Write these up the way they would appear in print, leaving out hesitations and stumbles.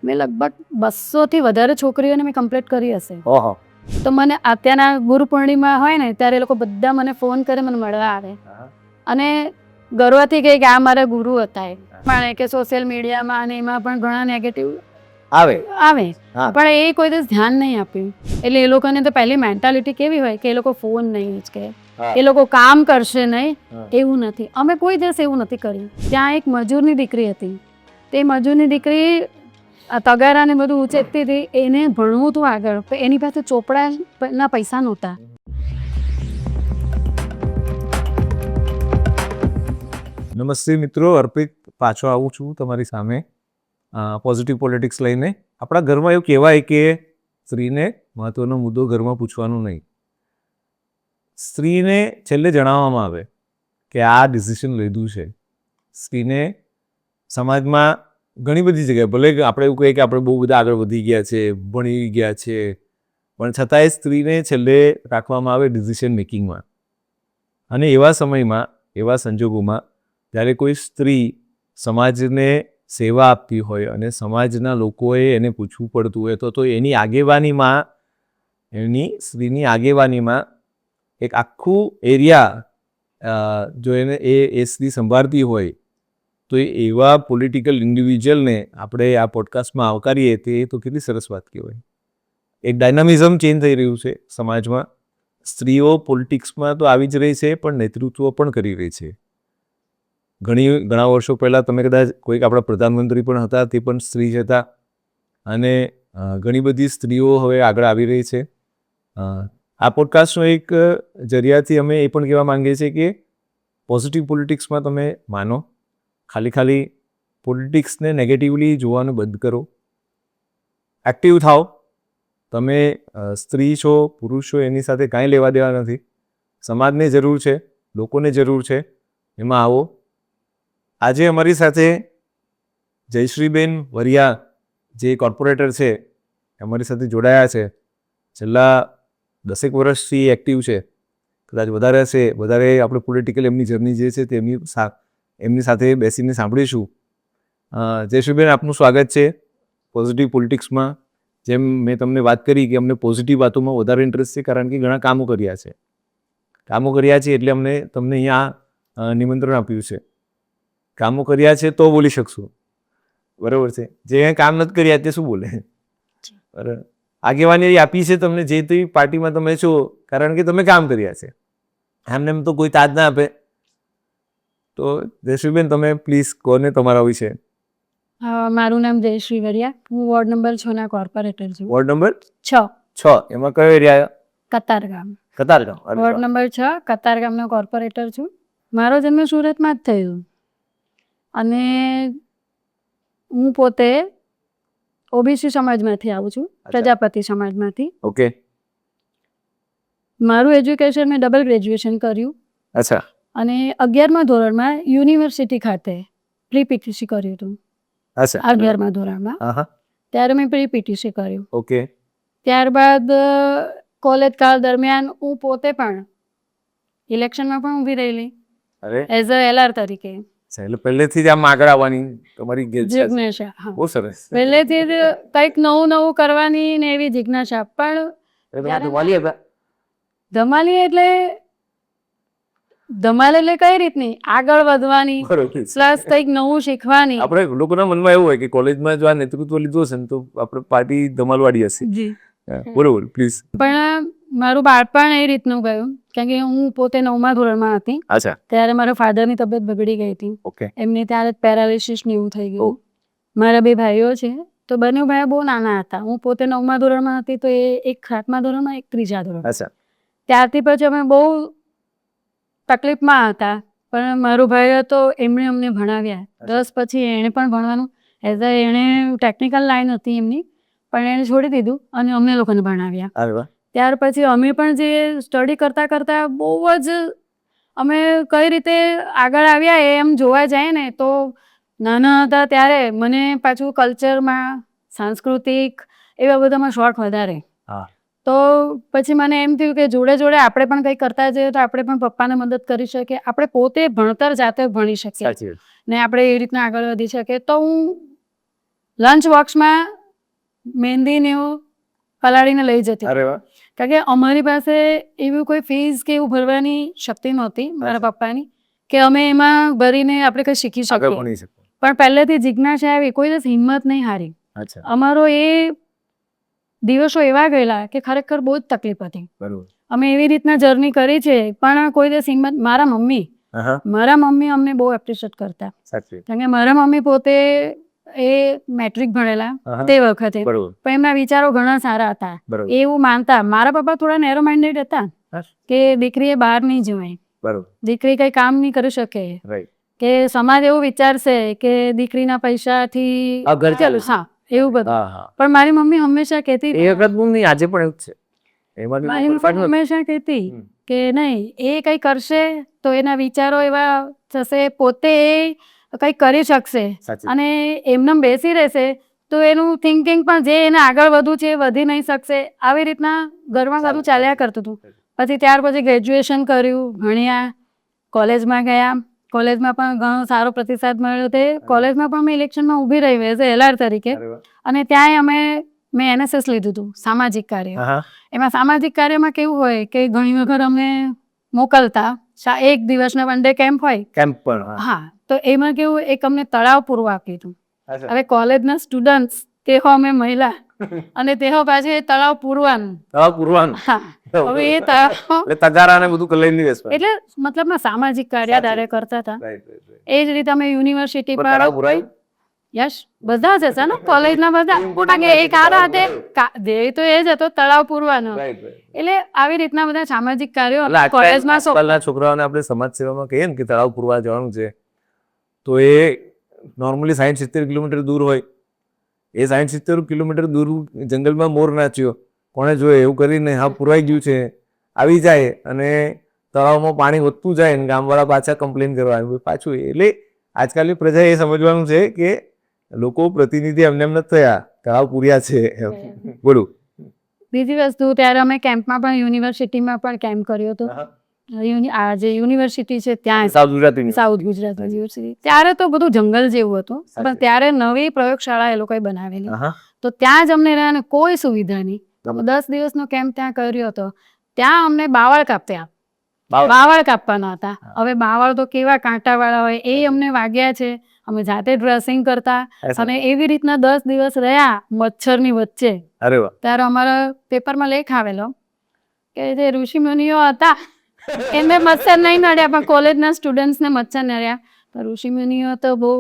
મેં લગભગ 200થી વધારે છોકરીઓને મેં કમ્પ્લીટ કરી હશે. ઓહો. તો મને અત્યારના ગુરુ પૂર્ણિમા હોય ને ત્યારે એ લોકો બધા મને ફોન કરે, મને મળવા આવે અને ગર્વથી કહે કે આ મારા ગુરુ હતા. પણ કે સોશિયલ મીડિયામાં અને એમાં પણ ઘણા નેગેટિવ આવે પણ એ કોઈ દિવસ ધ્યાન નહીં આપ્યું. એટલે એ લોકોને તો પહેલી મેન્ટાલિટી કેવી હોય કે એ લોકો ફોન નહીં હિંચકે, એ લોકો કામ કરશે નહીં. એવું નથી, અમે કોઈ દિવસ એવું નથી કર્યું. ત્યાં એક મજૂરની દીકરી હતી, તે મજૂરની દીકરી તગારા ને બધું ઉચેકતી હતી. એને ભણવું હતું આગળ, પણ એની પાસે ચોપડાના પૈસા નહોતા. નમસ્તે મિત્રો, અર્પિત પાછો આવું છું તમારી સામે પોઝિટિવ પોલિટિક્સ લઈને. આપણા ઘરમાં એવું કહેવાય કે સ્ત્રીને મહત્વનો મુદ્દો ઘરમાં પૂછવાનું નહીં. સ્ત્રીને છેલ્લે જણાવવામાં આવે કે આ ડિસિઝન લીધું છે. સ્ત્રીને સમાજમાં ઘણી બધી જગ્યાએ, ભલે આપણે એવું કહીએ કે આપણે બહુ બધા આગળ વધી ગયા છે, ભણી ગયા છે, પણ છતાંય સ્ત્રીને છેલ્લે રાખવામાં આવે ડિસિઝન મેકિંગમાં. અને એવા સમયમાં, એવા સંજોગોમાં જ્યારે કોઈ સ્ત્રી સમાજને સેવા આપતી હોય અને સમાજના લોકોએ એને પૂછવું પડતું હોય તો એની આગેવાનીમાં, સ્ત્રીની આગેવાનીમાં એક આખું એરિયા જો એ સ્ત્રી સંભાળતી હોય તો એવા પોલિટિકલ ઇન્ડિવિજ્યુઅલને આપણે આ પોડકાસ્ટમાં આવકારીએ તે તો કેટલી સરસ વાત કહેવાય. એક ડાયનામિઝમ ચેન્જ થઈ રહ્યું છે સમાજમાં. સ્ત્રીઓ પોલિટિક્સમાં તો આવી જ રહી છે, પણ નેતૃત્વ પણ કરી રહી છે. ઘણા વર્ષો પહેલાં તમે કદાચ કોઈક આપણા પ્રધાનમંત્રી પણ હતા, તે પણ સ્ત્રી જ હતા. અને ઘણી બધી સ્ત્રીઓ હવે આગળ આવી રહી છે. આ પોડકાસ્ટનો એક જરિયાથી અમે એ પણ કહેવા માંગીએ છીએ કે પોઝિટિવ પોલિટિક્સમાં તમે માનો, ખાલી પોલિટિક્સને નેગેટિવલી જોવાનું બંધ કરો. એક્ટિવ થાઓ. તમે સ્ત્રી છો, પુરુષ છો, એની સાથે કાંઈ લેવા દેવા નથી. સમાજને જરૂર છે, લોકોને જરૂર છે, એમાં આવો. આજે અમારી સાથે જયશ્રીબેન વરિયા જે કોર્પોરેટર છે, અમારી સાથે જોડાયા છે. છેલ્લા 10 વર્ષથી એક્ટિવ છે, કદાચ વધારે હશે. વધારે આપણે પોલિટિકલ એમની જર્ની જે છે તે એમની સાથે બેસીને સાંભળીશું. જયશ્રીબેન, આપનું સ્વાગત છે પોઝિટિવ પોલિટિક્સમાં. જેમ મેં તમને વાત કરી કે અમને પોઝિટિવ વાતોમાં વધારે ઇન્ટરેસ્ટ છે, કારણ કે ઘણા કામો કર્યા છે એટલે અમને તમને અહીંયા નિમંત્રણ આપ્યું છે. કામો કર્યા છે તો બોલી શકશું, બરાબર છે. જે કામ નથી કર્યા તે શું બોલે? બરાબર. આગેવાની આપી છે તમને જે તે પાર્ટીમાં તમે છો, કારણ કે તમે કામ કર્યા છે. એમને એમ તો કોઈ તાજ ના આપે. તો જયશ્રીબેન, તમે પ્લીઝ કહો ને તમારા વિશે. મારું નામ જયશ્રી વરિયા. હું વોર્ડ નંબર 6 ના કોર્પોરેટર છું. Ward number 6. એમાં કયો area? Katargam. Katargam. Ward number 6 કતારગામનો કોર્પોરેટર છું. મારો જન્મ સુરતમાં જ થયો અને હું પોતે ઓબીસી સમાજમાંથી આવું છું, પ્રજાપતિ સમાજમાંથી. ઓકે. મારું એજ્યુકેશન મેં ડબલ ગ્રેજ્યુએશન કર્યું. અચ્છા. અને 11મા ધોરણમાં યુનિવર્સિટી ખાતે પ્રી પીટીસી કર્યું હતું. 11મા ધોરણમાં ત્યારે મેં પ્રી પીટીસી કર્યું. ઓકે. ત્યારબાદ કોલેજ કાળ દરમિયાન હું પોતે પણ ઇલેક્શનમાં પણ ઊભી રહેલી એઝ અ એલઆર તરીકે. એટલે પહેલેથી જ આમ આગળ આવવાની તમારી જિજ્ઞાસા. બહુ સરસ. પહેલેથી જ કંઈક નવું કરવાની ને એવી જિજ્ઞાસા. પણ ધમાલી એટલે કઈ રીતની આગળ વધવાની, પ્લસ કંઈક નવું શીખવાની. આપણે લોકોના મનમાં એવું હોય કે કોલેજમાં જો આ નેતૃત્વ લીધું હશે ને તો આપણે પાર્ટી ધમાલવાળી હશે. બરોબર, પ્લીઝ. પણ મારું બાળપણ એ રીતનું ગયું, કારણ કે હું પોતે 9મા ધોરણમાં હતી ત્યારે મારા ફાધરની તબિયત બગડી ગઈ હતી. એમને ત્યારે જ પેરાલિસિસ ને એવું થઈ ગયું. મારા 2 ભાઈઓ છે, તો બંને ભાઈઓ બહુ નાના હતા. હું પોતે 9મા ધોરણમાં હતી, તો એ એક 7મા ધોરણમાં, એક 3જા ધોરણમાં. ત્યારથી પછી અમે બહુ તકલીફમાં હતા. પણ મારો ભાઈ હતો, એમણે અમને ભણાવ્યા. 10 પછી એણે પણ ભણવાનું એણે ટેકનિકલ લાઈન હતી એમની, પણ એણે છોડી દીધું અને અમને લોકોને ભણાવ્યા. ત્યાર પછી અમે પણ જે સ્ટડી કરતા બહુ જ અમે કઈ રીતે આગળ આવ્યા એમ જોવા જાય ને તો નાના હતા ત્યારે મને પાછું કલ્ચરમાં, સાંસ્કૃતિક એવા બધામાં શોખ વધારે. તો પછી મને એમ થયું કે જોડે જોડે આપણે પણ કંઈ કરતા જઈએ તો આપણે પણ પપ્પાને મદદ કરી શકીએ, આપણે પોતે ભણતર જાતે ભણી શકીએ ને આપણે એ રીતના આગળ વધી શકીએ. તો હું લંચ બોક્સમાં મહેંદી ને એવું પલાળીને લઈ જતી. કારણ કે અમારી પાસે એવી કોઈ ફીસ કે એવું ભરવાની શક્તિ નહોતી મારા પપ્પાની કે અમે એમાં ભરીને આપણે કંઈ શીખી શકીએ. પણ પહેલેથી જિજ્ઞાસા આવી, કોઈ દિવસ હિંમત નહીં હારી. અમારો એ દિવસો એવા ગયેલા કે ખરેખર બહુ જ તકલીફ હતી. અમે એવી રીતના જર્ની કરી છે, પણ કોઈ દિવસ હિંમત. મારા મમ્મી અમને બહુ એપ્રિશિએટ કરતા, કારણ કે મારા મમ્મી પોતે એ મેટ્રિક ભણેલા તે વખતે, પણ એમના વિચારો ઘણા સારા હતા. એવું માનતા. મારા પપ્પા થોડા નેરો માઇન્ડેડ હતા કે દીકરીએ બહાર નહીં જવાય, દીકરી કઈ કામ નહીં કરી શકે, કે સમાજ એવું વિચારશે કે દીકરીના પૈસાથી હા એવું બધું. પણ મારી મમ્મી હંમેશા કહેતી, આજે પણ એવું છે, મારી મમ્મી હંમેશા કહેતી કે નહીં, એ કંઈ કરશે તો એના વિચારો એવા થશે, પોતે એ કંઈક કરી શકશે, અને એમને બેસી રહેશે તો એનું થિંકિંગ પણ જે એને આગળ વધવું છે એ વધી નહીં શકશે. આવી રીતના ઘરમાં બધું ચાલ્યા કરતું હતું. પછી ત્યાર પછી ગ્રેજ્યુએશન કર્યું, ભણ્યા, કોલેજમાં ગયા. કોલેજમાં પણ ઘણો સારો પ્રતિસાદ મળ્યો. તે કોલેજમાં પણ મેં ઇલેક્શનમાં ઊભી રહી એઝ એ LR તરીકે, અને ત્યાંય મેં NSS લીધું હતું, સામાજિક કાર્ય. એમાં સામાજિક કાર્યમાં કેવું હોય કે ઘણી વખત અમને મોકલતા, એક દિવસના વન ડે કેમ્પ હોય. હા, તો એમાં કેવું, એક અમને તળાવ પૂરવા આપ્યું હતું. હવે કોલેજના સ્ટુડન્ટ્સ તે હો અમે મહિલા, અને તે હો પાછી તળાવ પૂરવાનું. હા, હવે એ એટલે મતલબ સામાજિક કાર્ય દારે કરતા હતા. એ જ રીતે અમે યુનિવર્સિટી પર યશ બધા જ હતા ને કોલેજના બધા, એક આ રાતે ધ્યેય તો એ જ હતો, તળાવ પૂરવાનો. એટલે આવી રીતના બધા સામાજિક કાર્યો કોલેજમાં. છોકરાઓને આપણે સમાજ સેવામાં કહીએ ને કે તળાવ પૂરવા જવાનું છે, તો એ નોર્મલી 60-70 કિલોમીટર દૂર હોય. એ 60-70 કિલોમીટર દૂર જંગલમાં મોર નાચ્યો, કોણે જોયે એવું કરીને હા પુરવાઈ ગયું છે આવી જાય, અને તળાવમાં પાણી વધતું જાય ને ગામવાળા પાછા કમ્પ્લેન કરવા પાછું. એટલે આજકાલની પ્રજા એ સમજવાનું છે કે લોકો પ્રતિનિધિ એમને એમ નથી થયા, તળાવ પૂર્યા છે. બોલું બીજી વસ્તુ, ત્યારે અમે કેમ્પમાં પણ યુનિવર્સિટીમાં પણ કેમ્પ કર્યો હતો. આ જે યુનિવર્સિટી છે ત્યાં, સાઉથ ગુજરાત યુનિવર્સિટી, ત્યારે તો બધું જંગલ જેવું હતું, પણ ત્યારે નવી પ્રયોગશાળા એ લોકોએ બનાવેલી. તો ત્યાં જ અમને રહ્યા, કોઈ સુવિધા નહીં. 10 દિવસનો કેમ્પ ત્યાં કર્યો હતો. ત્યાં અમને બાવળ કાપ્યા, બાવળ કાપવાના હતા. હવે બાવળ તો કેવા કાંટાવાળા હોય, એ અમને વાગ્યા છે. અમે જાતે ડ્રેસિંગ કરતા, અને એવી રીતના 10 દિવસ રહ્યા મચ્છરની વચ્ચે. ત્યારે અમારા પેપરમાં લેખ આવેલો કે જે ઋષિમુનિઓ હતા એમને મચ્છર નહીં નડ્યા, પણ કોલેજના સ્ટુડન્ટ્સને મચ્છર નડ્યા. ઋષિમુનિઓ તો બહુ,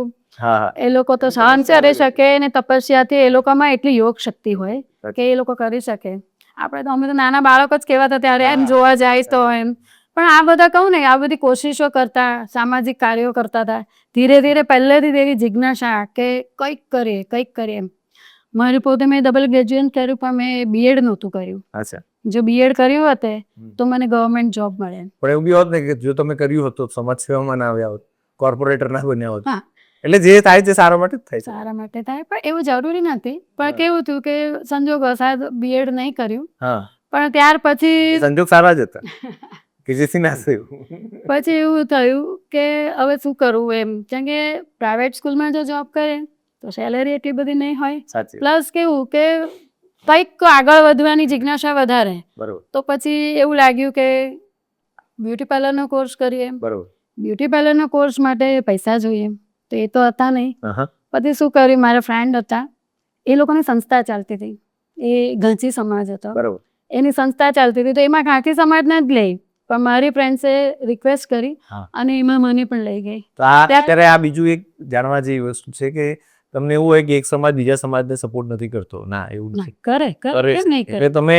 એ લોકો તો સહન કરી શકે, ને તપસ્યાથી એ લોકોમાં એટલી યોગ શક્તિ હોય કે એ લોકો કરી શકે. આપણે તો અમે તો નાના બાળકો જ કહેવાતા ત્યારે, એમ જોવા જાય તો એમ. પણ આ બધા કહું ને, આ બધી કોશિશો કરતા, સામાજિક કાર્યો કરતા હતા. ધીરે ધીરે પહેલેથી એવી જિજ્ઞાસા કે કંઈક કરીએ એમ. મારે પોતે મેં ડબલ ગ્રેજ્યુએશન કર્યું, પણ મેં BEd નહોતું કર્યું. જો BEd કર્યું હોત તો મને ગવર્મેન્ટ જોબ મળે. પણ એવું બી હોત ને કે જો તમે કર્યું હોત તો સમાજ સેવામાં ના આવ્યા હોત, કોર્પોરેટર ના બન્યા હોત. એટલે જે થાય તે સારા માટે જ થાય, સારા માટે થાય. પણ એવું જરૂરી નથી. પણ કેવું થયું કે સંજોગ વસાત BEd નહીં કર્યું, પણ ત્યાર પછી સંજોગ સારા જ હતા કે જેથી ના થયું. પછી એવું થયું કે હવે શું કરવું એમ, કેમ કે પ્રાઇવેટ સ્કૂલમાં જો જોબ કરે તો સેલેરી એટલી બધી નહીં હોય, પ્લસ કેવું કે કંઈક આગળ વધવાની જિજ્ઞાસા વધારે. તો પછી એવું લાગ્યું કે બ્યુટી પાર્લરનો કોર્સ કરીએ. બ્યુટી પાર્લરનો કોર્સ માટે પૈસા જોઈએ, તો એ તો હતા નહીં. પછી શું કર્યું, મારા ફ્રેન્ડ હતા, એ લોકોની સંસ્થા ચાલતી હતી, એ ઘાંચી સમાજ હતો, એની સંસ્થા ચાલતી હતી. તો એમાં ઘાંચી સમાજને જ લઈ, પણ મારી ફ્રેન્ડ્સે રિક્વેસ્ટ કરી અને એમાં મને પણ લઈ ગઈ. અત્યારે આ બીજું એક જાણવા જેવી વસ્તુ છે કે તમને એવું હોય કે એક સમાજ બીજા સમાજને સપોર્ટ નથી કરતો. ના, એવું નથી, કરે. એટલે તમે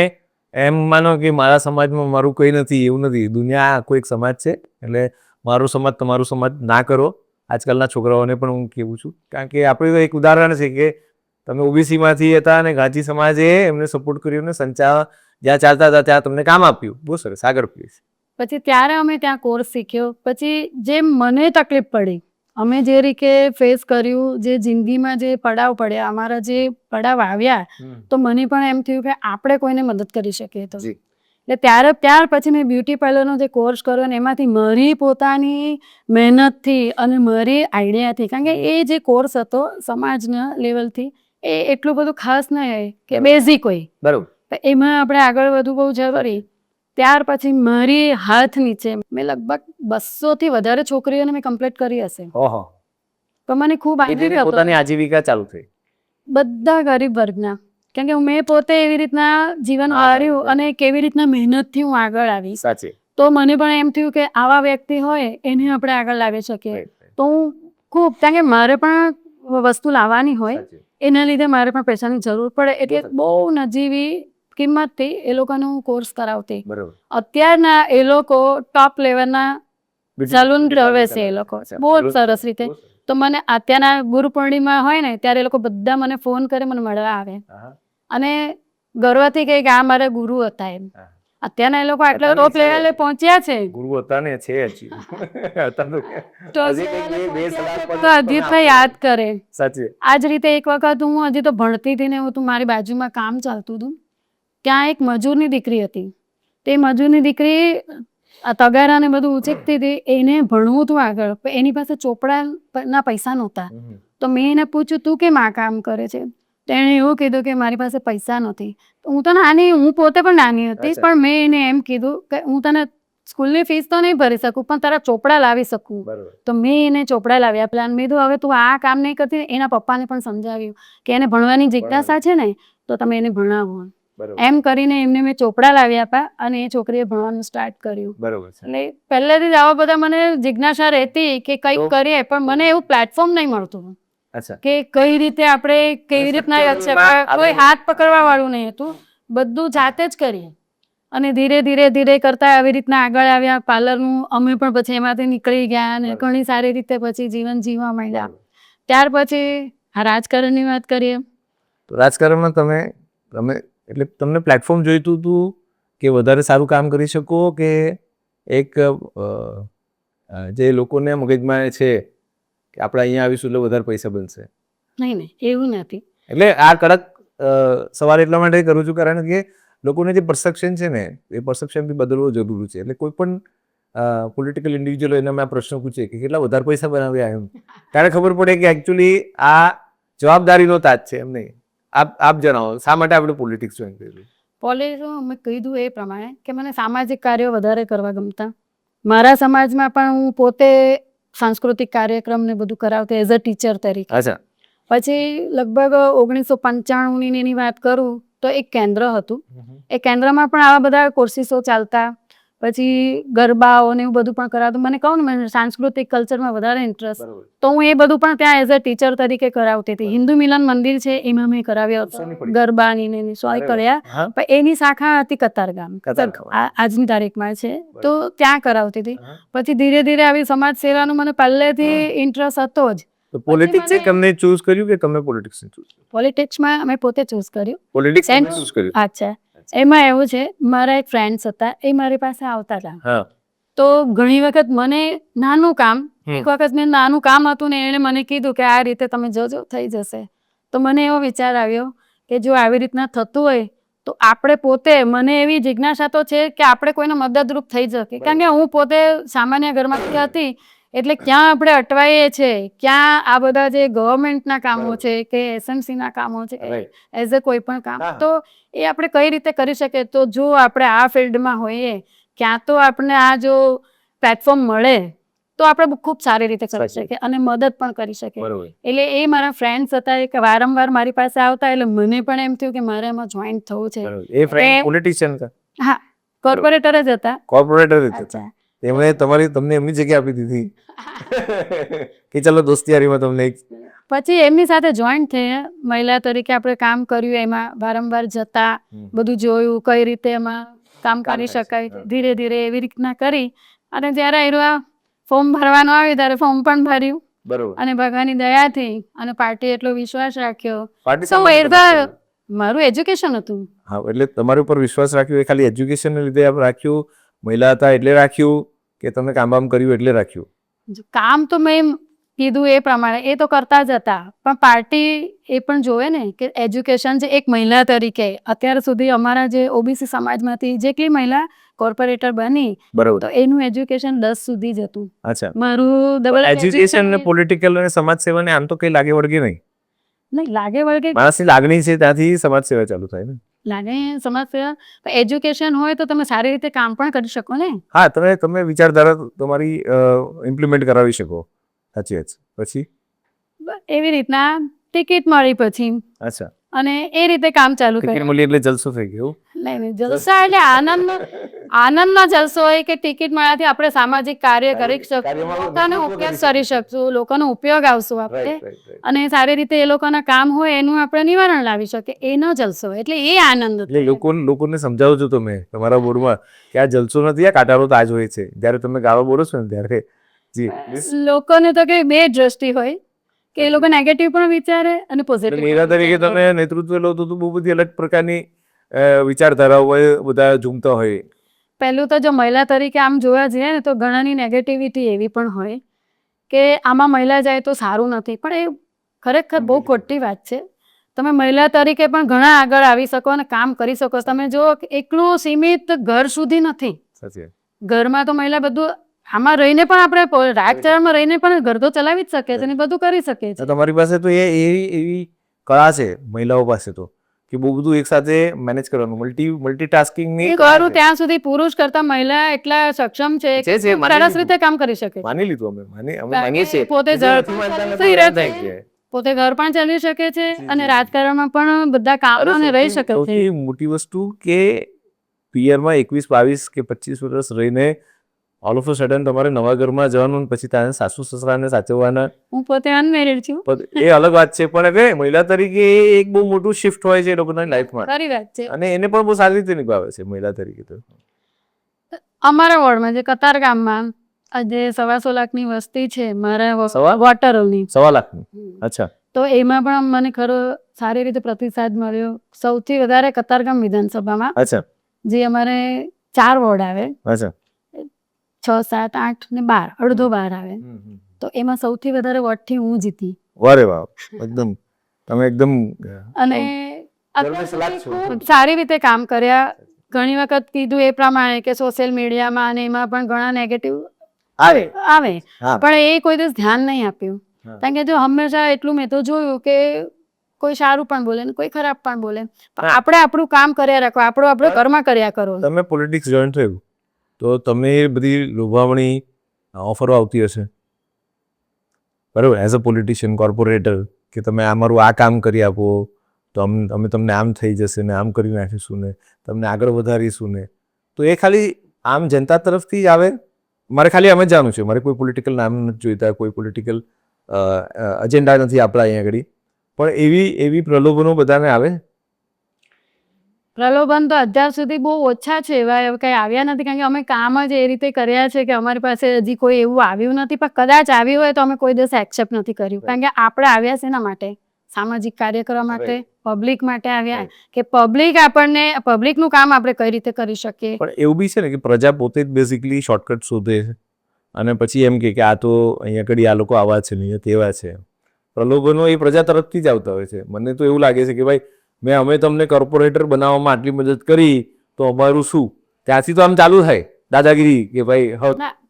એમ માનો કે મારા સમાજમાં મારું કંઈ નથી, એવું નથી. દુનિયા આખો એક સમાજ છે, એટલે મારો સમાજ તમારું સમાજ ના કરો. આજકાલના છોકરાઓને પણ હું કહેવું છું, કારણ કે આપણે એક ઉદાહરણ છે કે તમે OBC માંથી હતા અને ઘાંચી સમાજે એમને સપોર્ટ કર્યો, ને સંચાર જ્યાં ચાલતા હતા ત્યાં તમને કામ આપ્યું. બહુ સરસ, આગળ પ્લીઝ. પછી ત્યારે અમે ત્યાં કોર્સ શીખ્યો. પછી જે મને તકલીફ પડી, અમે જે રીતે ફેસ કર્યું, જે જિંદગીમાં જે પડાવ પડ્યા, અમારા જે પડાવ આવ્યા, તો મને પણ એમ થયું કે આપણે કોઈને મદદ કરી શકીએ. તો એટલે ત્યાર પછી મેં બ્યુટી પાર્લરનો જે કોર્સ કર્યો, ને એમાંથી મારી પોતાની મહેનતથી અને મારી આઈડિયાથી, કારણ કે એ જે કોર્સ હતો સમાજના લેવલથી, એ એટલું બધું ખાસ નહીં હોય કે બેઝિક હોય, બરોબર, એમાં આપણે આગળ વધવું બહુ જરૂરી. ત્યાર પછી મારી હાથ નીચે મેં લગભગ 200 થી વધારે છોકરીઓને મેં કમ્પ્લીટ કરી હશે. ઓહો, તો મને ખૂબ આનંદ હતો. પોતાની આજીવિકા ચાલુ થઈ. બધા ગરીબ વર્ગના, કેમ કે મેં પોતે એવી રીતના જીવન હાર્યું અને કેવી રીતના મહેનતથી હું આગળ આવી. સાચી. તો મને પણ એમ થયું કે આવા વ્યક્તિ હોય એને આપણે આગળ લાવી શકીએ. તો હું ખૂબ, કારણ કે મારે પણ વસ્તુ લાવવાની હોય, એના લીધે મારે પણ પૈસાની જરૂર પડે, એટલે બહુ નજીવી કિંમતથી એ લોકોનો હું કોર્સ કરાવતી. અત્યારના એ લોકો ટોપ લેવલના સલૂન રવે છે, એ લોકો બહુ જ સરસ રીતે. તો મને અત્યારના ગુરુ પૂર્ણિમા હોય ને ત્યારે એ લોકો બધા મને ફોન કરે, મને મળવા આવે અને ગર્વથી કહે કે આ મારા ગુરુ હતા એમ. અત્યારના એ લોકો આટલા ટોપ લેવલે પહોંચ્યા છે. ગુરુ હતા ને છે હજી. તો અજીતભાઈ યાદ કરે. સાચી. આ જ રીતે એક વખત હું હજી તો ભણતી હતી ને, હું મારી બાજુમાં કામ ચાલતું હતું, ત્યાં એક મજૂરની દીકરી હતી. તે મજૂરની દીકરી તગારા ને બધું ઉચકતી હતી, એને ભણવું હતું આગળ, પણ એની પાસે ચોપડાના પૈસા નહોતા. તો મેં એને પૂછ્યું તું કેમ આ કામ કરે છે? તેણે એવું કીધું કે મારી પાસે પૈસા નથી. હું તો નાની, હું પોતે પણ નાની હતી, પણ મેં એને એમ કીધું કે હું તને સ્કૂલની ફીસ તો નહીં ભરી શકું, પણ તારા ચોપડા લાવી શકું. તો મેં એને ચોપડા લાવ્યા. પ્લાન મેં કીધું હવે તું આ કામ નહીં કરતી. એના પપ્પાને પણ સમજાવ્યું કે એને ભણવાની જિજ્ઞાસા છે ને, તો તમે એને ભણાવો. એમ કરીને એમને મેં ચોપડા લાવી આપ્યા અને એ છોકરીએ ભણવાનું સ્ટાર્ટ કર્યું. એટલે પહેલેથી જ આવા બધા મને જિજ્ઞાસા રહેતી કે કંઈક કરીએ, પણ મને એવું પ્લેટફોર્મ નહીં મળતું કે કઈ રીતે આપણે કેવી રીતના, કોઈ હાથ પકડવા વાળું નહીં હતું, બધું જાતે જ કરીએ. અને ધીરે ધીરે ધીરે કરતા આવી રીતના આગળ આવ્યા. પાર્લરનું અમે પણ પછી એમાંથી નીકળી ગયા અને ઘણી સારી રીતે પછી જીવન જીવવા માંડ્યા. ત્યાર પછી રાજકારણની વાત કરીએ તો રાજકારણમાં તમે એટલે તમને પ્લેટફોર્મ જોઈતું હતું કે વધારે સારું કામ કરી શકો, કે એક જે લોકોને મગજમાં છે કે આપણે અહીંયા આવીશું એટલે વધારે પૈસા બનશે? નહીં, એવું નથી. એટલે આ કડક સવાલ એટલા માટે કરું છું કારણ કે લોકોને જે પરસેપ્શન છે ને, એ પરસેપ્શન બી બદલવો જરૂરી છે. એટલે કોઈ પણ પોલિટિકલ ઇન્ડિવિજ્યુઅલ એના મેં પ્રશ્ન પૂછે કે કેટલા વધારે પૈસા બનાવ્યા એમ, ત્યારે ખબર પડે કે એકચ્યુઅલી આ જવાબદારીનો તાજ છે. એમ નહીં. આપ જણાવો શા માટે આપણે પોલિટિક્સ જોઈન કર્યું? પોલિટિક્સ મેં કીધું એ પ્રમાણે કે મને સામાજિક કાર્યો વધારે કરવા ગમતા. મારા સમાજમાં પણ હું પોતે સાંસ્કૃતિક કાર્યક્રમ ને બધું કરાવતી એઝ અ ટીચર તરીકે. પછી લગભગ 1995 ની વાત કરું તો એક કેન્દ્ર હતું. એ કેન્દ્રમાં પણ આવા બધા કોર્સિસો ચાલતા. પછી ગરબાઓ ને એવું બધું પણ કરાવતું. મને કહું ને, મને સાંસ્કૃતિક કલ્ચરમાં વધારે ઇન્ટરેસ્ટ, તો હું એ બધું પણ ત્યાં એઝ અ ટીચર તરીકે કરાવતી હતી. હિન્દુ મિલન મંદિર છે એમાં મેં કરાવ્યો હતો ગરબાની સોય કર્યા. પણ એની શાખા હતી કતારગામ, આજની તારીખમાં છે, તો ત્યાં કરાવતી હતી. પછી ધીરે ધીરે આવી સમાજ સેવાનું મને પહેલેથી ઇન્ટરેસ્ટ હતો જ. પોલિટિક્સ તમને ચૂઝ કર્યું કે તમે પોલિટિક્સ ચૂઝ કર્યું? પોલિટિક્સમાં મેં પોતે ચૂઝ કર્યું. પોલિટિક્સ ચૂઝ કર્યું? અચ્છા. એમાં એવું છે, મારા એક ફ્રેન્ડ્સ હતા, એ મારી પાસે આવતા હતા. તો ઘણી વખત મને નાનું કામ, એક વખત મેં નાનું કામ હતું ને એણે મને કીધું કે આ રીતે તમે જોજો થઈ જશે. તો મને એવો વિચાર આવ્યો કે જો આવી રીતના થતું હોય તો આપણે પોતે, મને એવી જિજ્ઞાસા તો છે કે આપણે કોઈને મદદરૂપ થઈ શકે. કારણ કે હું પોતે સામાન્ય ઘરમાંથી હતી, એટલે ક્યાં આપણે અટવાઈએ છીએ, ક્યાં આ બધા જે ગવર્મેન્ટના કામો છે કે એસએમસીના કામો છે, એઝ અ કોઈ પણ કામ, તો એ આપણે કઈ રીતે કરી શકીએ. તો જો આપણે આ ફિલ્ડમાં હોઈએ, ક્યાં તો આપણને આ જો પ્લેટફોર્મ મળે તો આપણે ખૂબ સારી રીતે કરી શકીએ અને મદદ પણ કરી શકીએ. એટલે એ મારા ફ્રેન્ડ્સ હતા, કે વારંવાર મારી પાસે આવતા, એટલે મને પણ એમ થયું કે મારે એમાં જોઈન્ટ થવું છે. એ ફ્રેન્ડ પોલિટિશિયન હતા? હા, કોર્પોરેટર જ હતા. કોર્પોરેટર જ હતા. તેમણે તમને એમની જગ્યા આપી દીધી કે ચલો દોસ્તિયારીમાં તમને. પછી એમની સાથે જોઈન્ટ થયા. મહિલા તરીકે આપણે કામ કર્યું, એમાં વારંવાર જતા, બધું જોયું કઈ રીતે એમાં કામ કરી શકાય. ધીરે ધીરે એવી રીતના કરી અને જ્યારે એનું ફોર્મ ભરવાનું આવ્યું ત્યારે ફોર્મ પણ ભર્યું. અને ભગવાનની દયાથી અને પાર્ટી એટલો વિશ્વાસ રાખ્યો. મારું એજ્યુકેશન હતું. હા, એટલે તમારી ઉપર વિશ્વાસ રાખ્યો એ ખાલી એજ્યુકેશનને લીધે આપ રાખ્યું, મહિલા હતા એટલે રાખ્યું, કે તમે કામ કર્યું એટલે રાખ્યું? કામ તો મેં કીધું એ પ્રમાણે એ તો કરતા જ હતા, પણ પાર્ટી એ પણ જોવે ને કે એજ્યુકેશન જે એક મહિલા તરીકે અત્યાર સુધી અમારા જે ઓબીસી સમાજમાંથી જેટલી મહિલા કોર્પોરેટર બની, તો એનું એજ્યુકેશન 10 સુધી જ હતું. મારું ડબલ એજ્યુકેશન ને પોલિટિકલ અને સમાજ સેવાને આમ તો કઈ લાગે વળગે નહીં? નહીં લાગે વળગે માણસની લાગણી છે ત્યાંથી સમાજ સેવા ચાલુ થાય ને. લાગે સમાજ સેવા એજ્યુકેશન હોય તો તમે સારી રીતે કામ પણ કરી શકો ને. હા, તમે વિચારધારા તમારી ઇમ્પ્લિમેન્ટ કરાવી શકો. સાચી વાત. પછી એવી રીતના ટિકિટ મળી પછી અચ્છા, અને એ રીતે કામ ચાલુ ટિકિટ કર્યું. મળી એટલે જલસો થઈ ગયો. નહીં જલસા એટલે આનંદનો જલસો હોય કે ટિકિટ મળ્યાથી આપણે સામાજિક કાર્ય કરી શકશું, લોકોનો ઉપયોગ કરી શકશું, લોકોનો ઉપયોગ આવશું આપણે, અને સારી રીતે એ લોકોના કામ હોય એનું આપણે નિવારણ લાવી શકીએ, એનો જલસો હોય. એટલે એ આનંદ. એટલે લોકોને સમજાવો છો તમે તમારા બોર્ડમાં કે આ જલસો નથી, આ કાંટાળો તાજ હોય છે. જ્યારે તમે ગાળો બોલો છો ને ત્યારે લોકોને તો કઈ બે દ્રષ્ટિ હોય કે એ લોકો નેગેટિવ પણ વિચારે અને પોઝિટિવ. મહિલા તરીકે તમે નેતૃત્વ લો તો બહુ બધી અલગ પ્રકારની વિચારધારાઓ બધા ઝૂમતા હોય. પહેલું તો જો મહિલા તરીકે આમ જોવા જઈએ ને તો ઘણાની નેગેટિવિટી એવી પણ હોય કે આમાં મહિલા જાય તો સારું નથી, પણ એ ખરેખર બહુ ખોટી વાત છે. તમે મહિલા તરીકે પણ ઘણા આગળ આવી શકો અને કામ કરી શકો. તમે જો એકલું સીમિત ઘર સુધી નથી, ઘરમાં તો મહિલા બધું આમાં રહીને પણ આપણે રાજકારણમાં રહીને પણ ઘર તો ચલાવી જ શકે છે અને બધું કરી શકે છે. તમારી પાસે તો એવી કળા છે મહિલાઓ પાસે તો કે બહુ બધું એક સાથે મેનેજ કરવાનું, મલ્ટીટાસ્કિંગ ની કરું ત્યાં સુધી પુરુષ કરતા મહિલા એટલા સક્ષમ છે કે સરસ રીતે કામ કરી શકે. માની લીધું અમે માનીએ છીએ. પોતે ઘર પણ ચલાવી શકે છે અને રાજકારણમાં પણ બધા કામ રહી શકે છે. સૌથી મોટી વસ્તુ કે પિયરમાં 21, 22 કે 25 વર્ષ રહીને ઓલ ઓફ અ સડન તમારે નવા ઘરમાં જવાનું, પછી ત્યાં સાસુ સસરાને સાચવવાના. હું પોતે અનમેરિડ છું. એ અલગ વાત છે, પણ હવે મહિલા તરીકે એક બહુ મોટું શિફ્ટ હોય છે એ લોકોના લાઈફમાં. સારી વાત છે અને એને પણ બહુ સારી રીતે નિભાવે છે મહિલા તરીકે. તો અમારા વોર્ડમાં જે કતાર ગામમાં આજે 125 લાખની વસ્તી છે મારા વોટરોની. 1.25 લાખની. અચ્છા. તો એમાં પણ મને ખરો સારી રીતે પ્રતિસાદ મળ્યો. સૌથી વધારે કતારગામ વિધાનસભામાં. અચ્છા. જે અમારે 4 વોર્ડ આવે. અચ્છા. 6, 7, 8 ને 12, અડધો 12 આવે. તો એમાં સૌથી વધારે વોટથી હું જીતી. વારે વાહ, એકદમ તમે એકદમ અને સારી રીતે કામ કર્યા. ઘણી વખત કીધું એ પ્રમાણે કે સોશિયલ મીડિયામાં અને એમાં પણ ઘણા નેગેટિવ આવે, પણ એ કોઈ દિવસ ધ્યાન નહીં આપ્યું. કારણ કે જો હંમેશા એટલું મેં તો જોયું કે કોઈ સારું પણ બોલે ને કોઈ ખરાબ પણ બોલે, આપણે આપણું કામ કર્યા રાખો, આપણું કર્મ કર્યા કરો. તમે પોલિટિક્સ જોઈન થયું તો તમને એ બધી લોભામણી ઓફરો આવતી હશે બરાબર, એઝ અ પોલિટિશિયન, કોર્પોરેટર, કે તમે અમારું આ કામ કરી આપો તો અમે તમને આમ થઈ જશે ને આમ કરી નાખીશું ને તમને આગળ વધારીશું ને. તો એ ખાલી આમ જનતા તરફથી જ આવે. મારે ખાલી અમે જ જાણવું છે, મારે કોઈ પોલિટિકલ નામ નથી જોઈતા, કોઈ પોલિટિકલ અજેન્ડા નથી આપણા અહીંયા આગળ, પણ એવી પ્રલોભનો બધાને આવે. પ્રલોભન તો અત્યાર સુધી બહુ ઓછા છે, એવા કંઈ આવ્યા નથી. કારણ કે અમે કામ જ એ રીતે કર્યા છે કે અમારી પાસે હજી કોઈ એવું આવ્યું નથી. પણ કદાચ આવ્યું હોય તો અમે કોઈ દિવસ એક્સેપ્ટ નથી કર્યું. કારણ કે આપણે આવ્યા છે એના માટે, સામાજિક કાર્ય કરવા માટે, પબ્લિક માટે આવ્યા કે પબ્લિકનું કામ આપણે કઈ રીતે કરી શકીએ. પણ એવું બી છે ને કે પ્રજા પોતે જ બેઝિકલી શોર્ટકટ શોધે છે અને પછી એમ કે આ તો અહીંયા આગળ આ લોકો આવા છે, અહીંયા તેવા છે. પ્રલોભનો એ પ્રજા તરફથી જ આવતા હોય છે. મને તો એવું લાગે છે કે ભાઈ અમે તમને કોર્પોરેટર બનાવવામાં આટલી મદદ કરી તો અમારું શું, ત્યાંથી તો આમ ચાલુ થાય દાદાગીરી કે ભાઈ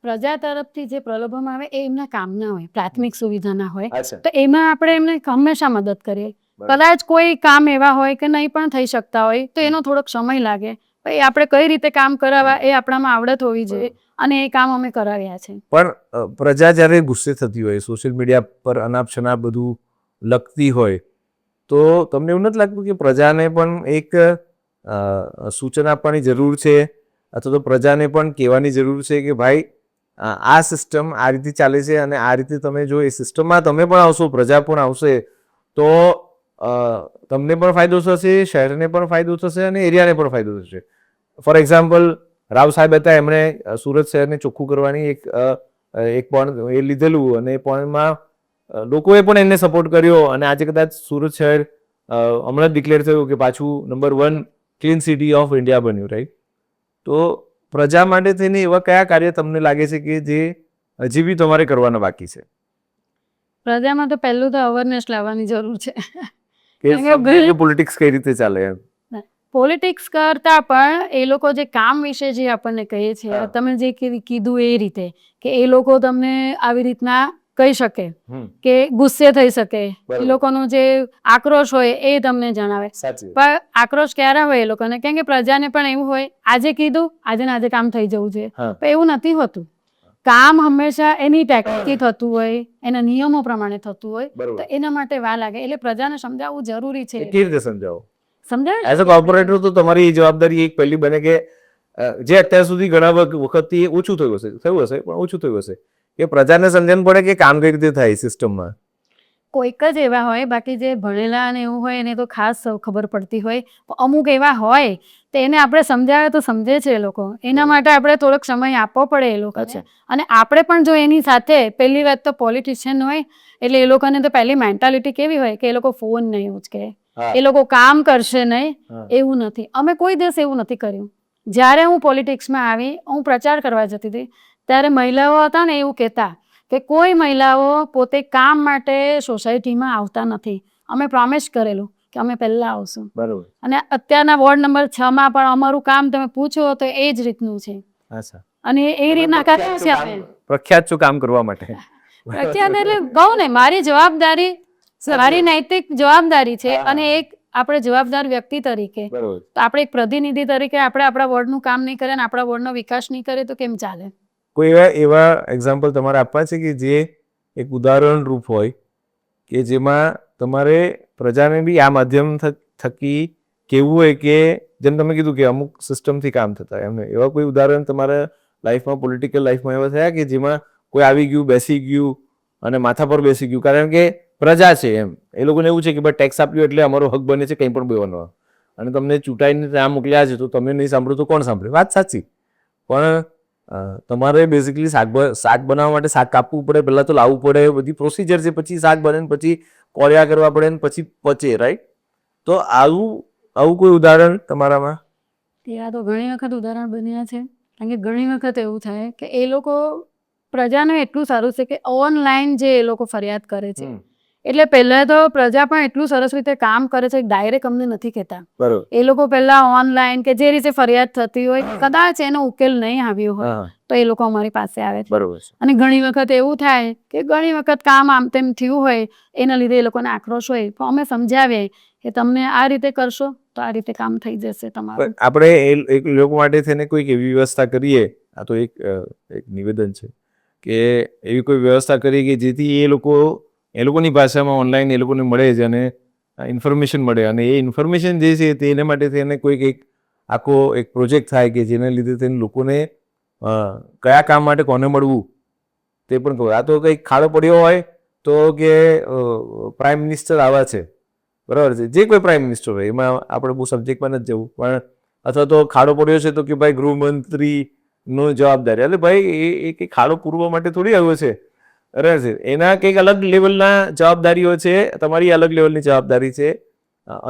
પ્રજા તરફથી જે પ્રલોભન આવે એ એમના કામના હોય, પ્રાથમિક સુવિધાના હોય, તો એમાં આપણે એમને હંમેશા મદદ કરીએ. કદાચ કોઈ કામ એવા હોય કે નહીં પણ થઈ શકતા હોય તો એનો થોડોક સમય લાગે, ભાઈ આપણે કઈ રીતે કામ કરાવવા એ આપણામાં આવડત હોવી જોઈએ અને એ કામ અમે કરાવ્યા છે. પણ પ્રજા જ્યારે ગુસ્સે થતી હોય, સોશિયલ મીડિયા પર અનાપ શનાપ બધું લખતી હોય, તો તમને એવું નથી લાગતું કે પ્રજાને પણ એક સૂચન આપવાની જરૂર છે, અથવા તો પ્રજાને પણ કહેવાની જરૂર છે કે ભાઈ આ સિસ્ટમ આ રીતે ચાલે છે અને આ રીતે તમે જો એ સિસ્ટમમાં તમે પણ આવશો, પ્રજા પણ આવશે, તો તમને પણ ફાયદો થશે, શહેરને પણ ફાયદો થશે અને એરિયાને પણ ફાયદો થશે. ફોર એક્ઝામ્પલ રાવ સાહેબ હતા, એમણે સુરત શહેરને ચોખ્ખું કરવાની એક પોઈન્ટ એ લીધેલું અને એ પોઈન્ટમાં લોકોએ પણ એને સપોર્ટ કર્યો અને આજે કદાચ સુરત શહેર હમણાં જ ડિક્લેર થયું કે પાછું number 1 clean city of India બન્યું, રાઈટ? તો પ્રજા માટે થઈને એવા કયા કાર્ય તમને લાગે છે કે જે હજી બી તમારે કરવાના બાકી છે? પ્રજામાં તો પહેલું તો અવેરનેસ લાવવાની જરૂર છે કે પોલિટિક્સ કઈ રીતે ચાલે એમ. પોલિટિક્સ કરતા પણ એ લોકો જે કામ વિશે જે આપણને કહે છે, તમે જે કીધું એ રીતે કે એ લોકો તમને આવી રીતના કહી શકે, કે ગુસ્સે થઈ શકે, એ લોકોનો જે આક્રોશ હોય એ તમને જણાવે. પણ આક્રોશ ક્યારે હોય એ લોકોને? કેમ કે પ્રજાને પણ એવું હોય આજે કીધું આજે ને આજે કામ થઈ જવું જોઈએ, પણ એવું નથી હોતું. કામ હંમેશા એની ટેકનિકથી થતું હોય, એના નિયમો પ્રમાણે થતું હોય, તો એના માટે વાર લાગે. એટલે પ્રજાને સમજાવવું જરૂરી છે. કેવી રીતે સમજાવો? સમજાવે એઝ અ કોર્પોરેટર તો તમારી જવાબદારી એક પહેલી બને કે જે અત્યાર સુધી ઘણા વખતથી ઓછું થયું હશે પણ ઓછું થયું હશે, કે પ્રજાને સમજણ પડે કે કામ કઈ રીતે થાય સિસ્ટમમાં. કોઈક જ એવા હોય, બાકી જે ભણેલા અને એવું હોય એને તો ખાસ ખબર પડતી હોય. અમુક એવા હોય તો એને આપણે સમજાવે તો સમજે છે એ લોકો. એના માટે આપણે થોડોક સમય આપવો પડે એ લોકોને. અને આપણે પણ જો એની સાથે પહેલી વાત તો પોલિટિશિયન હોય એટલે એ લોકોને તો પહેલી મેન્ટાલિટી કેવી હોય કે એ લોકો ફોન નહીં ઉચકે, એ લોકો કામ કરશે નહીં, એવું નથી. અમે કોઈ દિવસ એવું નથી કર્યું. જ્યારે હું પોલિટિક્સમાં આવી, હું પ્રચાર કરવા જતી હતી ત્યારે મહિલાઓ હતા ને એવું કહેતા કે કોઈ મહિલાઓ પોતે કામ માટે સોસાયટીમાં આવતા નથી. અમે પ્રોમિસ કરેલું કે અમે પહેલા આવશું. બરોબર. અને અત્યારના વોર્ડ નંબર 6 માં પણ અમારું કામ તમે પૂછો તો એ જ રીતનું છે. અને એ રીતના કરીએ છીએ અમે. પ્રખ્યાત છું કામ કરવા માટે. પ્રખ્યાત એટલે કહું ને, મારી જવાબદારી, મારી નૈતિક જવાબદારી છે. અને એક આપણે જવાબદાર વ્યક્તિ તરીકે, તો આપણે એક પ્રતિનિધિ તરીકે આપણે આપણા વોર્ડનું કામ નહીં કરીએ અને આપણા વોર્ડનો વિકાસ નહીં કરીએ તો કેમ ચાલે? કોઈ એવા એક્ઝામ્પલ તમારે આપવા છે કે જે એક ઉદાહરણ રૂપ હોય કે જેમાં તમારે પ્રજાને બી આ માધ્યમ થકી કેવું હોય કે જેમ તમે કીધું કે અમુક સિસ્ટમથી કામ થતા હોય, એમને એવા કોઈ ઉદાહરણ તમારા લાઈફમાં, પોલિટિકલ લાઈફમાં એવા થયા કે જેમાં કોઈ આવી ગયું, બેસી ગયું અને માથા પર બેસી ગયું કારણ કે પ્રજા છે એમ, એ લોકોને એવું છે કે ભાઈ ટેક્સ આપ્યો એટલે અમારો હક બને છે કંઈ પણ બોલવાનો, અને તમને ચૂંટાઈને ત્યાં મોકલ્યા છે તો તમે નહીં સાંભળો તો કોણ સાંભળે? વાત સાચી. પણ તમારે બેઝિકલી શાક બનાવવા માટે શાક કાપવું પડે, પહેલાં તો લાવવું પડે, બધી પ્રોસિજર છે, પછી શાક બને ને પછી કોળિયા કરવા પડે ને પછી પચે, રાઈટ? તો આવું કોઈ ઉદાહરણ તમારામાં? આ તો ઘણી વખત ઉદાહરણ બન્યા છે. કારણ કે ઘણી વખત એવું થાય કે એ લોકો, પ્રજાને એટલું સારું છે કે ઓનલાઈન જે એ લોકો ફરિયાદ કરે છે, એટલે પહેલા તો પ્રજા પણ એટલું સરસ રીતે કામ કરે છે, ડાયરેક્ટ અમને નથી કહેતા. એ લોકો પહેલા ઓનલાઈન કે જે રીતે ફરિયાદ થતી હોય, કદાચ એનો ઉકેલ નહીં આવ્યો હોય તો એ લોકો અમારી પાસે આવે છે. અને ઘણી વખત એવું થાય કે ઘણી વખત કામ આમ તેમ થયું હોય એના લીધે એ લોકોને આક્રોશ હોય, તો અમે સમજાવીએ કે તમને આ રીતે કરશો તો આ રીતે કામ થઈ જશે તમારું. આપણે એક લોકો માટે થઈને કોઈક એવી વ્યવસ્થા કરીએ, આ તો એક નિવેદન છે કે એવી કોઈ વ્યવસ્થા કરીએ કે જેથી એ લોકોની ભાષામાં ઓનલાઈન એ લોકોને મળે છે અને ઇન્ફોર્મેશન મળે, અને એ ઇન્ફોર્મેશન જે છે તે એના માટે થઈને કોઈક એક આખો એક પ્રોજેક્ટ થાય કે જેના લીધે તેને લોકોને કયા કામ માટે કોને મળવું તે પણ કહું. આ તો કંઈક ખાડો પડ્યો હોય તો કે પ્રાઇમ મિનિસ્ટર આવા છે, બરાબર છે, જે કોઈ પ્રાઇમ મિનિસ્ટર હોય, એમાં આપણે બહુ સબ્જેક્ટમાં નથી જવું, પણ અથવા તો ખાડો પડ્યો છે તો કે ભાઈ ગૃહમંત્રીનો જવાબદારી, એટલે ભાઈ એ કંઈક ખાડો પૂરવા માટે થોડી આવ્યો છે, બરાબર છે, એના કંઈક અલગ લેવલના જવાબદારીઓ છે, તમારી અલગ લેવલની જવાબદારી છે,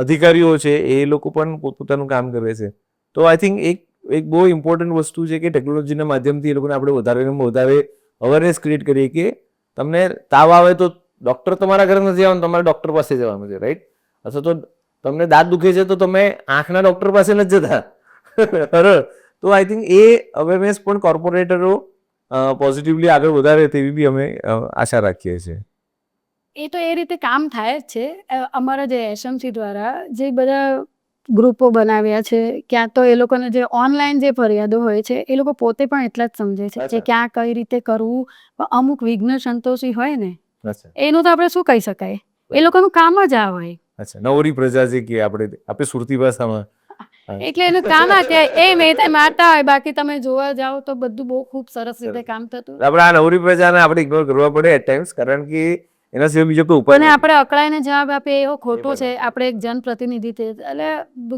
અધિકારીઓ છે, એ લોકો પણ પોતપોતાનું કામ કરે છે. તો આઈ થિંક એક બહુ ઇમ્પોર્ટન્ટ વસ્તુ છે કે ટેકનોલોજીના માધ્યમથી એ લોકોને આપણે વધારે અવેરનેસ ક્રિએટ કરીએ કે તમને તાવ આવે તો ડૉક્ટર તમારા ઘરે નથી આવવાનું, તમારે ડૉક્ટર પાસે જવાનું છે, રાઈટ? અથવા તો તમને દાંત દુખે છે તો તમે આંખના ડૉક્ટર પાસે નથી જતા. તો આઈ થિંક એ અવેરનેસ પણ કોર્પોરેટરો પોઝિટિવલી આગળ વધારે તેવી બી અમે આશા રાખીએ છીએ. એ તો એ રીતે કામ થાય જ છે. અમારા જે એસએમસી દ્વારા જે બધા ગ્રુપો બનાવ્યા છે, ક્યાં તો એ લોકોને જે ઓનલાઈન જે ફરિયાદો હોય છે એ લોકો પોતે પણ એટલા જ સમજે છે કે ક્યાં કઈ રીતે કરવું. પણ અમુક વિઘ્ન સંતોષી હોય ને, એનું તો આપણે શું કહી શકાય, એ લોકોનું કામ જ આ હોય. નવરી પ્રજા છે કે આપણે સુરતી ભાષામાં, એટલે એનું કામ એ મેં મારતા હોય, બાકી તમે જોવા જાઓ તો બધું બહુ ખૂબ સરસ રીતે કામ થતું. આપણે આ નવરી પ્રજાને આપણે ઇગ્નોર કરવા પડે એટ ટાઈમ્સ, કારણ કે એના સિવાય બીજો કોઈ ઉપાય નથી. આપણે અકળાઈને જવાબ આપીએ એવો ખોટો છે. આપણે એક જનપ્રતિનિધિ છે એટલે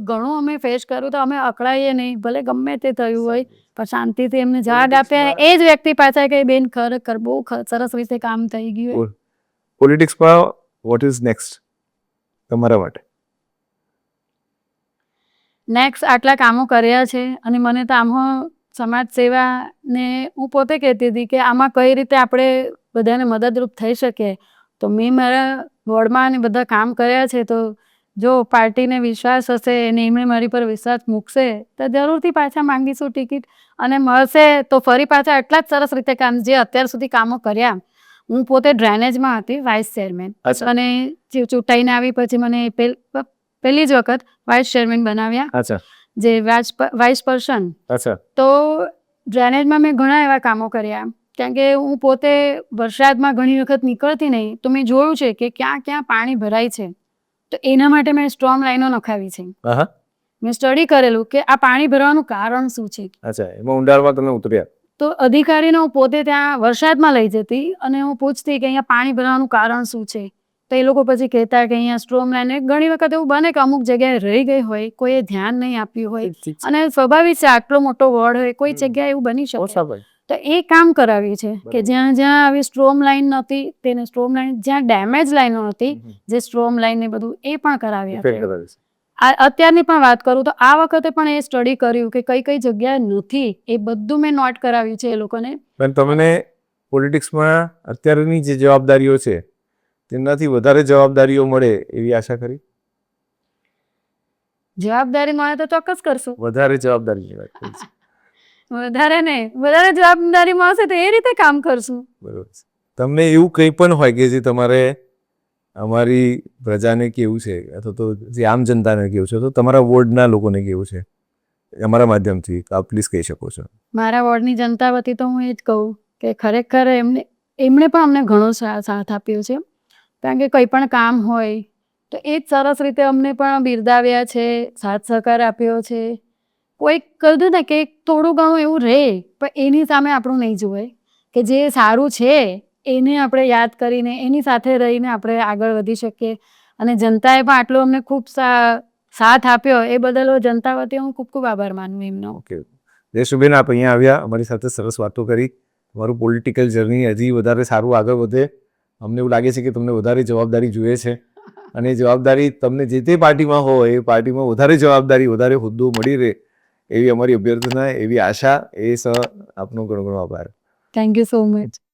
ઘણું અમે ફેસ કર્યું તો અમે અકળાઈએ નહીં, ભલે ગમે તે થયું હોય, પણ શાંતિથી એમને જવાબ આપે. એ જ વ્યક્તિ પાછા કે બેન ખરેખર બહુ સરસ રીતે કામ થઈ ગયું. પોલિટિક્સમાં વોટ ઇઝ નેક્સ્ટ તમારા માટે? નેક્સ્ટ આટલા કામો કર્યા છે અને મને તો આમાં સમાજ સેવાને હું પોતે કહેતી હતી કે આમાં કઈ રીતે આપણે બધાને મદદરૂપ થઈ શકીએ. તો મેં મારા વોર્ડમાં અને બધા કામ કર્યા છે, તો જો પાર્ટીને વિશ્વાસ હશે અને એમણે મારી પર વિશ્વાસ મૂકશે તો જરૂરથી પાછા માંગીશું ટિકિટ, અને મળશે તો ફરી પાછા એટલા જ સરસ રીતે કામ જે અત્યાર સુધી કામો કર્યા હું પોતે ડ્રેનેજમાં હતી વાઇસ ચેરમેન, અને ચૂંટાઈને આવી પછી મને પહેલી જ વખત વાઇસ ચેરમેન બનાવ્યા, જે વાઇસ પર્સન. તો ડ્રેનેજમાં મેં ઘણા એવા કામો કર્યા, કારણ કે હું પોતે વરસાદમાં ઘણી વખત નીકળતી નહીં, તો મેં જોયું છે કે ક્યાં ક્યાં પાણી ભરાય છે, તો એના માટે મેં સ્ટ્રોમ લાઈનો નખાવી છે. મેં સ્ટડી કરેલું કે આ પાણી ભરવાનું કારણ શું છે. એમાં ઊંડાણમાં તમે ઉતર્યા? તો અધિકારીને હું પોતે ત્યાં વરસાદમાં લઈ જતી અને હું પૂછતી કે અહીંયા પાણી ભરવાનું કારણ શું છે, તો એ લોકો પછી કહેતા કે અહીંયા સ્ટ્રોમ લાઈન. ઘણી વખત એવું બને કે અમુક જગ્યાએ રહી ગઈ હોય, કોઈએ ધ્યાન નહીં આપ્યું હોય, અને સ્વાભાવિક છે આટલો મોટો વોર્ડ હોય, કોઈ જગ્યાએ એવું બની શકે. તો એ કામ કરાવ્યું છે કે જ્યાં જ્યાં આવી સ્ટ્રોમ લાઈન નહોતી તેને સ્ટ્રોમ લાઈન, જ્યાં ડેમેજ લાઈનો હતી જે સ્ટ્રોમ લાઈન ને બધું એ પણ કરાવ્યા. અત્યારની પણ વાત કરું તો આ વખતે પણ એ સ્ટડી કર્યું કે કઈ કઈ જગ્યાએ નથી, એ બધું મેં નોટ કરાવ્યું છે એ લોકોને. પણ તમને પોલિટિક્સમાં અત્યારની જે જવાબદારીઓ છે તેનાથી વધારે જવાબદારીઓ મળે એવી આશા કરી? જવાબદારી મળે તો ચોક્કસ કરશું. વધારે જવાબદારીની વાત કરી છે. વધારે નહીં, વધારે જવાબદારી મળશે તો એ રીતે કામ કરશું. બરોબર. તમને એવું કંઈ પણ હોય કે જે તમારે અમારી પ્રજાને કેવું છે અથવા તો જે આમ જનતાને કેવું છે, તો તમારા વોર્ડના લોકોને કેવું છે, અમારા માધ્યમથી આપ પ્લીઝ કહી શકો છો? મારા વોર્ડની જનતા વતી તો હું એ જ કહું કે ખરેખર એમણે પણ અમને ઘણો સાથ આપ્યો છે, કારણ કે કંઈ પણ કામ હોય તો એ જ સરસ રીતે અમને પણ બિરદાવ્યા છે, સાથ સહકાર આપ્યો છે. કોઈક કહ્યું ને કે થોડું ઘણું એવું રહે પણ એની સામે આપણું નહીં જોવાય, કે જે સારું છે એને આપણે યાદ કરીને એની સાથે રહીને આપણે આગળ વધી શકીએ. અને જનતાએ પણ આટલો અમને ખૂબ સાથ આપ્યો, એ બદલ જનતા વતી હું ખૂબ ખૂબ આભાર માનું એમનો. ઓકે, જયશ્રીબેન, આપ અહીંયા આવ્યા, અમારી સાથે સરસ વાતો કરી, તમારું પોલિટિકલ જર્ની હજી વધારે સારું આગળ વધે. અમને એવું લાગે છે કે તમને વધારે જવાબદારી જોઈએ છે, અને જવાબદારી તમને જે તે પાર્ટીમાં હોય એ પાર્ટીમાં વધારે જવાબદારી, વધારે હોદ્દો મળી રહે એવી અમારી અભ્યર્થના, એવી આશા. એ સહ આપનો ઘણો ઘણો આભાર. Thank you so much.